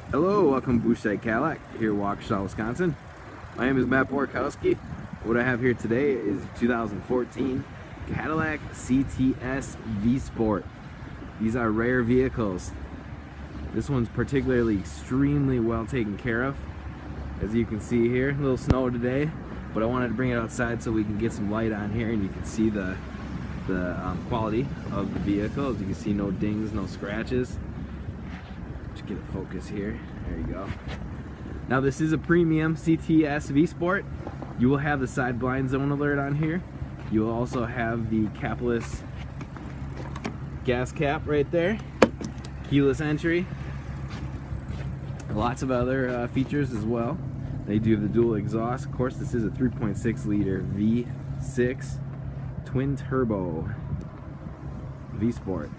Hello, welcome to Boucher Cadillac here in Waukesha, Wisconsin. My name is Matt Borkowski. What I have here today is 2014 Cadillac CTS vsport. These are rare vehicles. This one's particularly extremely well taken care of. As you can see here, a little snow today, but I wanted to bring it outside so we can get some light on here and you can see the quality of the vehicle. As you can see, no dings, no scratches. Get a focus here. There you go. Now this is a premium CTS V-Sport. You will have the side blind zone alert on here. You will also have the capless gas cap right there, keyless entry, lots of other features as well. They do have the dual exhaust. Of course, this is a 3.6 liter V6 twin turbo V-Sport.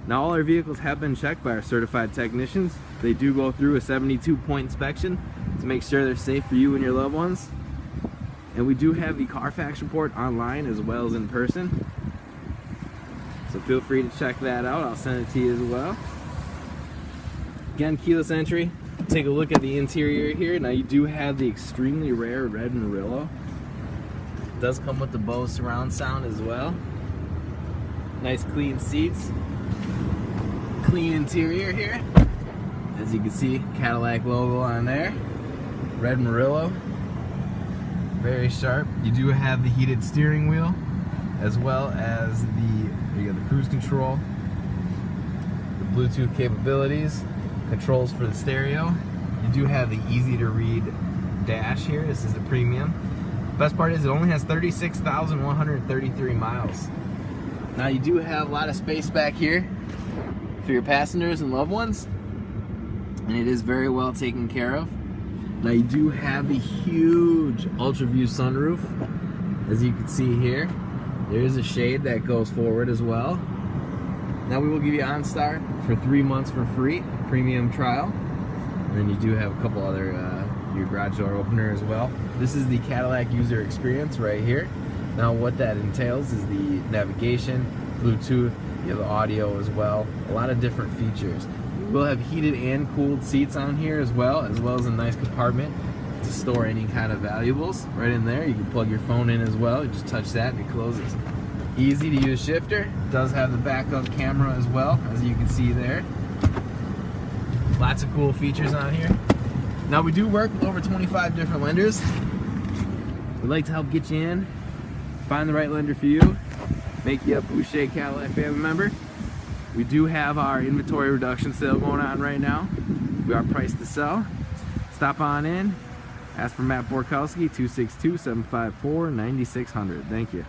Now all our vehicles have been checked by our certified technicians. They do go through a 72-point inspection to make sure they're safe for you and your loved ones. And we do have the Carfax report online as well as in person. So feel free to check that out. I'll send it to you as well. Again, keyless entry. Take a look at the interior here. Now you do have the extremely rare red Murillo. It does come with the Bose surround sound as well. Nice clean seats. Clean interior here. As you can see, Cadillac logo on there. Red Murillo. Very sharp. You do have the heated steering wheel as well as you got the cruise control, the Bluetooth capabilities, controls for the stereo. You do have the easy to read dash here. This is the premium. Best part is it only has 36,133 miles. Now you do have a lot of space back here for your passengers and loved ones, and it is very well taken care of. Now you do have the huge ultra view sunroof. As you can see here, there is a shade that goes forward as well. Now we will give you OnStar for 3 months for free, premium trial, and then you do have a couple other your garage door opener as well. This is the Cadillac user experience right here. Now what that entails is the navigation, Bluetooth, you have the audio as well, a lot of different features. We'll have heated and cooled seats on here as well as a nice compartment to store any kind of valuables right in there. You can plug your phone in as well. You just touch that and it closes. Easy to use shifter. Does have the backup camera as well, as you can see there. Lots of cool features on here. Now we do work with over 25 different lenders. We'd like to help get you in, find the right lender for you, make you a Boucher Cadillac family member. We do have our inventory reduction sale going on right now. We are priced to sell. Stop on in. Ask for Matt Borkowski, 262-754-9600. Thank you.